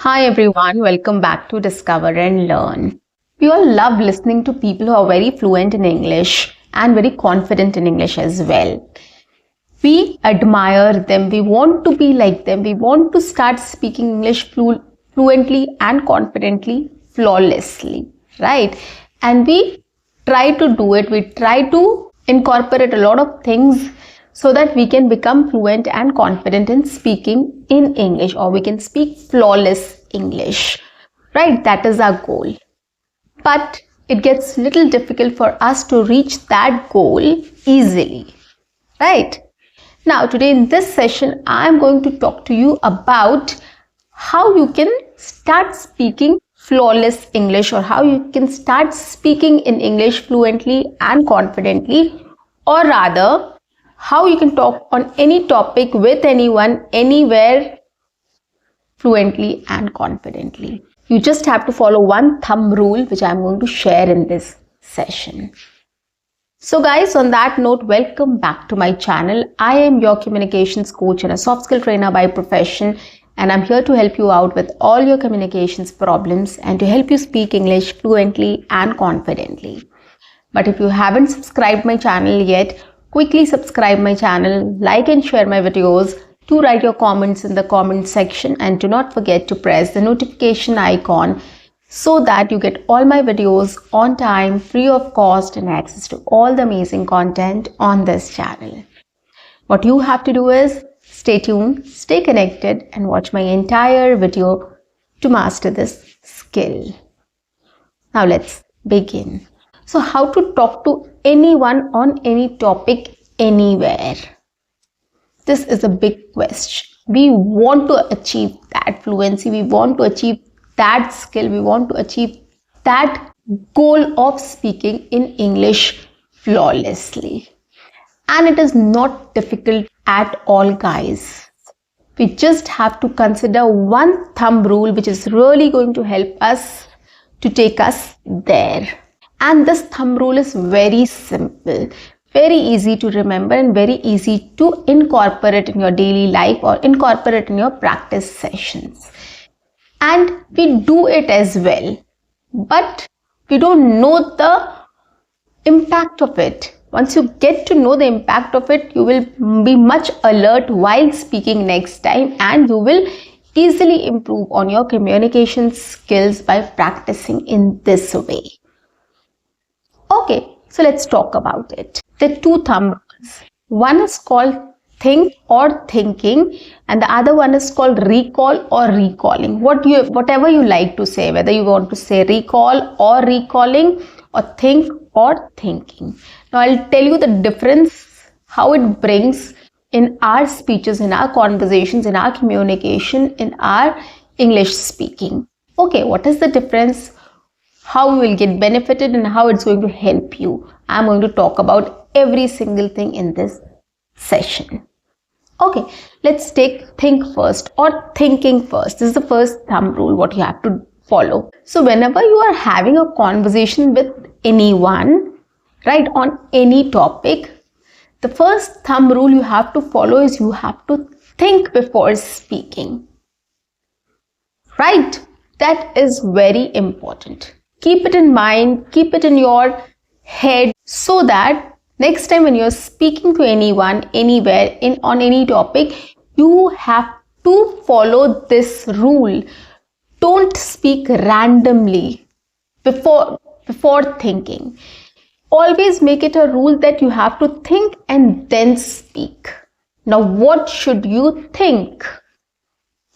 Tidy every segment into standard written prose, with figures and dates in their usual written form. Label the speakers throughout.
Speaker 1: Hi everyone, welcome back to Discover and Learn. We all love listening to people who are very fluent in English and very confident in English as well. We admire them, we want to be like them, we want to start speaking English fluently and confidently, flawlessly, right? And we try to do it, we try to incorporate a lot of things so that we can become fluent and confident in speaking in English, or we can speak flawless English, right? That is our goal. But it gets little difficult for us to reach that goal easily, right? Now, today in this session, I am going to talk to you about how you can start speaking flawless English, or how you can start speaking in English fluently and confidently, or rather, how you can talk on any topic with anyone, anywhere, fluently and confidently. You just have to follow one thumb rule, which I'm going to share in this session. So guys, on that note, welcome back to my channel. I am your communications coach and a soft skill trainer by profession, and I'm here to help you out with all your communications problems and to help you speak English fluently and confidently. But if you haven't subscribed my channel yet, quickly subscribe my channel, like and share my videos, do write your comments in the comment section, and do not forget to press the notification icon so that you get all my videos on time, free of cost, and access to all the amazing content on this channel. What you have to do is stay tuned, stay connected, and watch my entire video to master this skill. Now let's begin. So how to talk to anyone on any topic anywhere? This is a big question. We want to achieve that fluency, we want to achieve that skill, we want to achieve that goal of speaking in English flawlessly. And it is not difficult at all, guys. We just have to consider one thumb rule which is really going to help us to take us there. And this thumb rule is very simple, very easy to remember, and very easy to incorporate in your daily life or incorporate in your practice sessions. And we do it as well, but we don't know the impact of it. Once you get to know the impact of it, you will be much alert while speaking next time, and you will easily improve on your communication skills by practicing in this way. Okay, so let's talk about it. There are two thumb rules. One is called think or thinking, and the other one is called recall or recalling. Whatever you like to say, whether you want to say recall or recalling, or think or thinking. Now I'll tell you the difference, how it brings in our speeches, in our conversations, in our communication, in our English speaking. Okay, what is the difference? How you will get benefited and how it's going to help you. I'm going to talk about every single thing in this session. Okay, let's take think first or thinking first. This is the first thumb rule what you have to follow. So whenever you are having a conversation with anyone, right, on any topic, the first thumb rule you have to follow is you have to think before speaking. Right? That is very important. Keep it in mind, keep it in your head, so that next time when you're speaking to anyone, anywhere, on any topic, you have to follow this rule. Don't speak randomly before thinking. Always make it a rule that you have to think and then speak. Now, what should you think?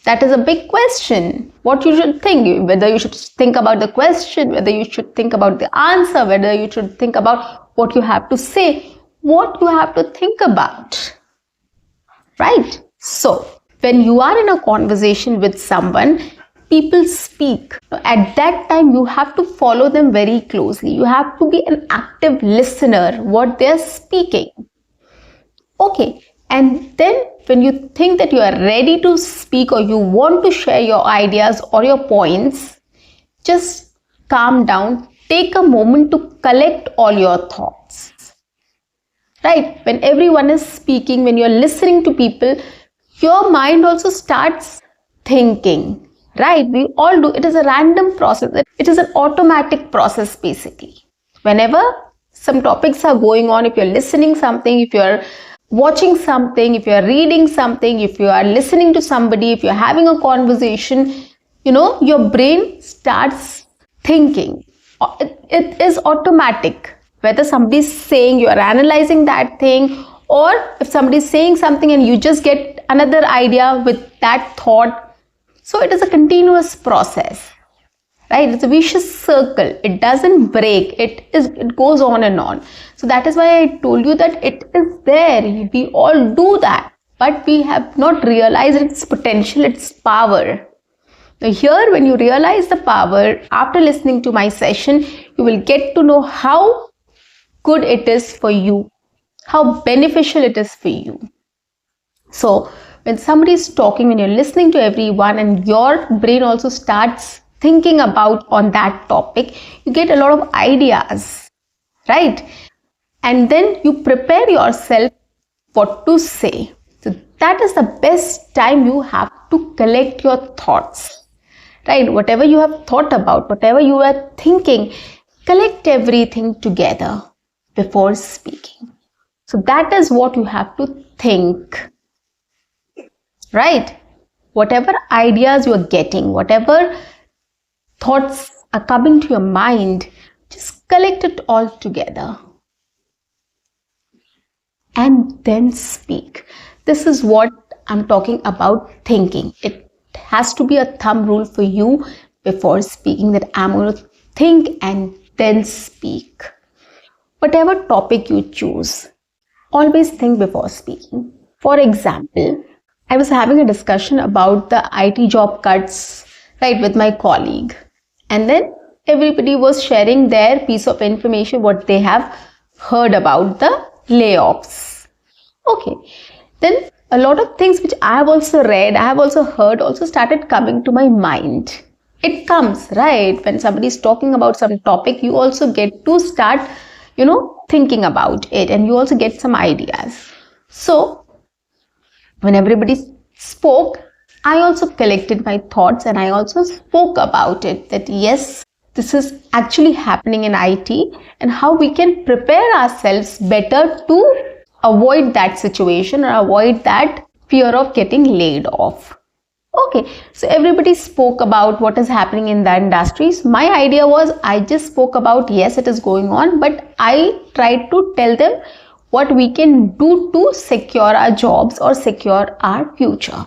Speaker 1: That is a big question. What you should think, whether you should think about the question, whether you should think about the answer, whether you should think about what you have to say, what you have to think about, right? So, when you are in a conversation with someone, people speak. At that time, you have to follow them very closely. You have to be an active listener, what they are speaking. Okay. And then when you think that you are ready to speak, or you want to share your ideas or your points, just calm down. Take a moment to collect all your thoughts. Right? When everyone is speaking, when you're listening to people, your mind also starts thinking. right? We all do. It is a random process. It is an automatic process basically. Whenever some topics are going on, if you're listening something, if you're watching something, if you're reading something, if you are listening to somebody, if you're having a conversation, your brain starts thinking. It is automatic. Whether somebody's saying, you are analyzing that thing, or if somebody's saying something and you just get another idea with that thought. So it is a continuous process, right? It's a vicious circle. It doesn't break. It goes on and on. So that is why I told you that it is there. We all do that, but we have not realized its potential, its power. Now here, when you realize the power after listening to my session, you will get to know how good it is for you, how beneficial it is for you. So when somebody is talking, when you're listening to everyone and your brain also starts thinking about on that topic, you get a lot of ideas, right? And then you prepare yourself what to say. So that is the best time you have to collect your thoughts, right? Whatever you have thought about, whatever you are thinking, collect everything together before speaking. So that is what you have to think, right? Whatever ideas you are getting, whatever thoughts are coming to your mind, just collect it all together and then speak. This is what I'm talking about, thinking. It has to be a thumb rule for you before speaking, that I'm going to think and then speak. Whatever topic you choose, always think before speaking. For example, I was having a discussion about the IT job cuts, right, with my colleague. And then everybody was sharing their piece of information, what they have heard about the layoffs. Okay. Then a lot of things which I have also read, I have also heard, also started coming to my mind. It comes, right? When somebody is talking about some topic, you also get to start, thinking about it, and you also get some ideas. So when everybody spoke, I also collected my thoughts and I also spoke about it, that yes, this is actually happening in IT and how we can prepare ourselves better to avoid that situation or avoid that fear of getting laid off. Okay, so everybody spoke about what is happening in the industries. My idea was, I just spoke about, yes, it is going on, but I tried to tell them what we can do to secure our jobs or secure our future.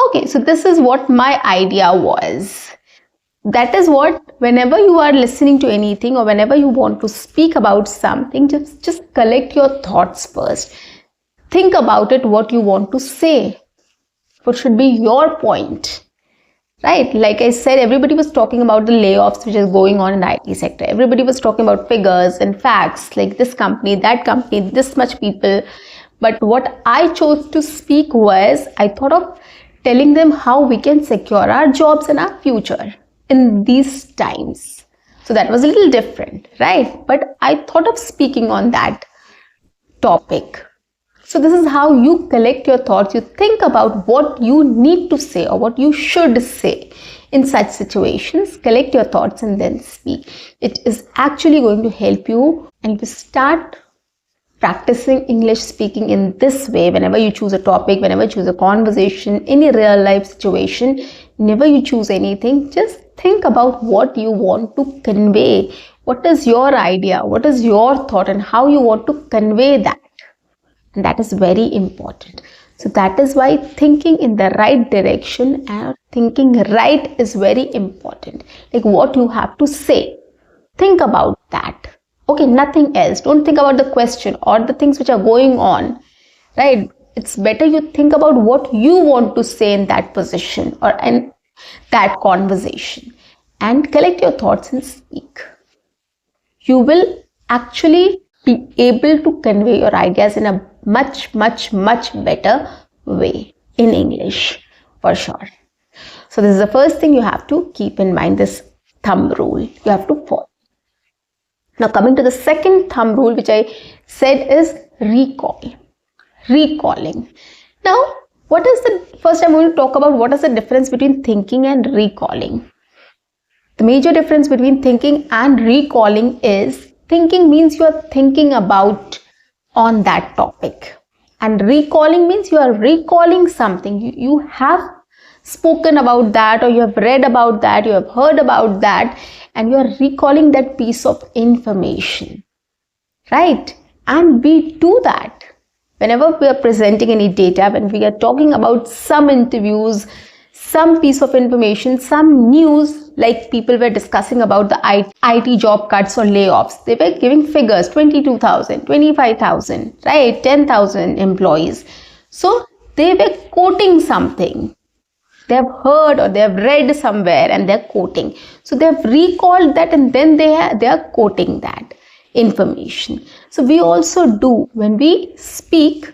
Speaker 1: Okay, so this is what my idea was. That is what, whenever you are listening to anything or whenever you want to speak about something, just collect your thoughts first. Think about it, what you want to say. What should be your point, right? Like I said, everybody was talking about the layoffs which is going on in the IT sector. Everybody was talking about figures and facts, like this company, that company, this much people. But what I chose to speak was, I thought of telling them how we can secure our jobs and our future in these times. So that was a little different, right? But I thought of speaking on that topic. So this is how you collect your thoughts. You think about what you need to say or what you should say in such situations. Collect your thoughts and then speak. It is actually going to help you, and you start practicing English speaking in this way. Whenever you choose a topic, whenever you choose a conversation, any real life situation, whenever you choose anything, just think about what you want to convey. What is your idea? What is your thought, and how you want to convey that? And that is very important. So that is why thinking in the right direction and thinking right is very important. Like what you have to say, think about that. Okay, nothing else. Don't think about the question or the things which are going on, right? It's better you think about what you want to say in that position or in that conversation, and collect your thoughts and speak. You will actually be able to convey your ideas in a much better way in English, for sure. So this is the first thing you have to keep in mind, this thumb rule you have to follow. Now coming to the second thumb rule, which I said is recalling. Now First I'm going to talk about what is the difference between thinking and recalling. The major difference between thinking and recalling is thinking means you are thinking about on that topic, and recalling means you are recalling something. You have spoken about that, or you have read about that, you have heard about that, and you are recalling that piece of information, right? And we do that whenever we are presenting any data, when we are talking about some interviews, some piece of information, some news, like people were discussing about the IT job cuts or layoffs. They were giving figures, 22,000, 25,000, right? 10,000 employees. So they were quoting something. They have heard or they have read somewhere and they're quoting. So they have recalled that, and then they are quoting that information. So we also do, when we speak,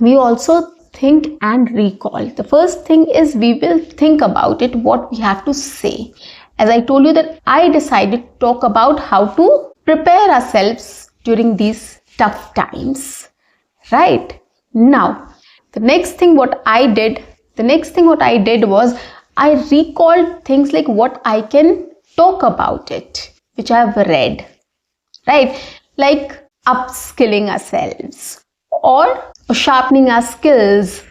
Speaker 1: we also think and recall. The first thing is we will think about it, what we have to say. As I told you that I decided to talk about how to prepare ourselves during these tough times, right? Now, the next thing what I did was I recalled things like what I can talk about it, which I have read, right? Like upskilling ourselves or sharpening our skills,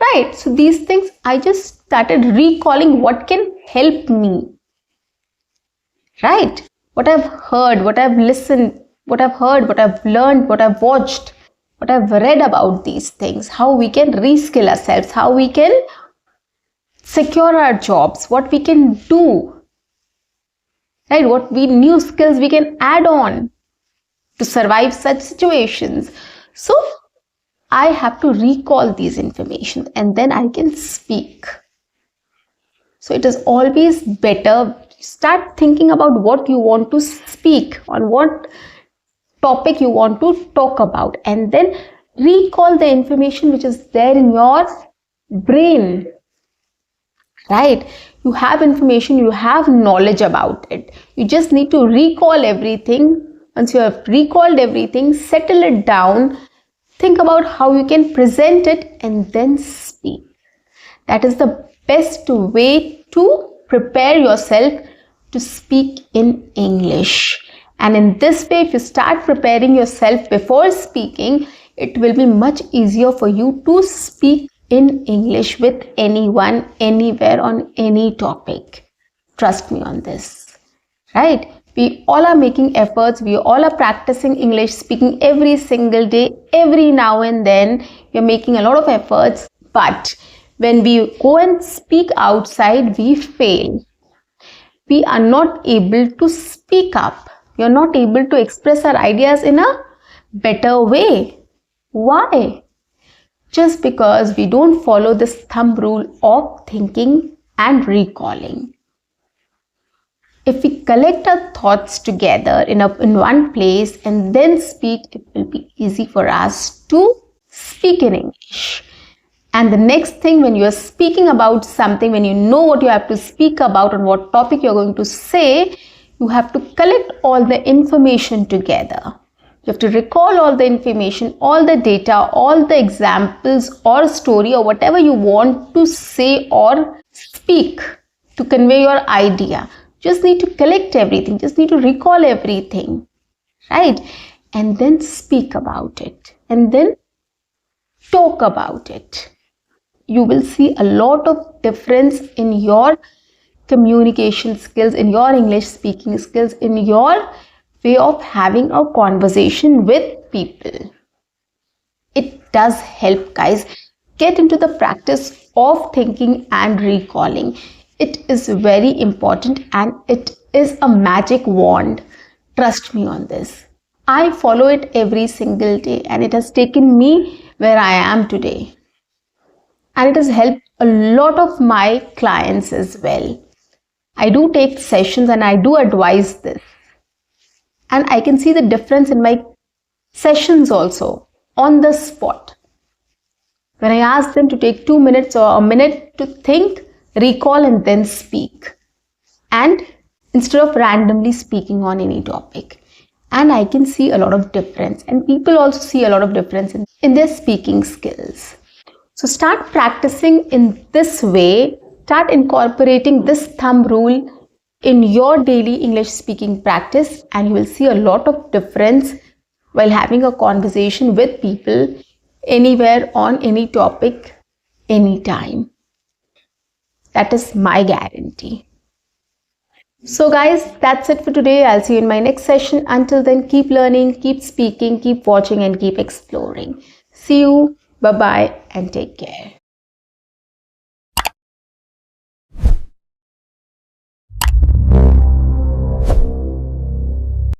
Speaker 1: right? So these things I just started recalling what can help me, right? What I've heard, what I've listened, what I've heard, what I've learned, what I've watched, what I've read about these things, how we can reskill ourselves, how we can secure our jobs, what we can do, right? What new skills we can add on to survive such situations. So I have to recall these information and then I can speak. So it is always better, start thinking about what you want to speak, on what topic you want to talk about, and then recall the information which is there in your brain, right? You have information, you have knowledge about it. You just need to recall everything. Once you have recalled everything, settle it down, think about how you can present it, and then speak. That is the best way to prepare yourself to speak in English. And in this way, if you start preparing yourself before speaking, it will be much easier for you to speak in English with anyone, anywhere, on any topic. Trust me on this, right? We all are making efforts. We all are practicing English speaking every single day, every now and then. We're making a lot of efforts, but when we go and speak outside, we fail. We are not able to speak up. We are not able to express our ideas in a better way. Why? Just because we don't follow this thumb rule of thinking and recalling. If we collect our thoughts together in one place and then speak, it will be easy for us to speak in English. And the next thing, when you are speaking about something, when you know what you have to speak about and what topic you're going to say, you have to collect all the information together. You have to recall all the information, all the data, all the examples or story or whatever you want to say or speak to convey your idea. Just need to collect everything, just need to recall everything, right? And then speak about it, and then talk about it. You will see a lot of difference in your communication skills, in your English speaking skills, in your way of having a conversation with people. It does help, guys. Get into the practice of thinking and recalling. It is very important and it is a magic wand. Trust me on this. I follow it every single day and it has taken me where I am today. And it has helped a lot of my clients as well. I do take sessions and I do advise this. And I can see the difference in my sessions also on the spot. When I ask them to take 2 minutes or a minute to think, recall and then speak. And instead of randomly speaking on any topic. And I can see a lot of difference. And people also see a lot of difference in their speaking skills. So start practicing in this way. Start incorporating this thumb rule in your daily English speaking practice, and you will see a lot of difference while having a conversation with people anywhere on any topic, anytime. That is my guarantee. So guys, that's it for today. I'll see you in my next session. Until then, keep learning, keep speaking, keep watching, and keep exploring. See you. Bye-bye and take care.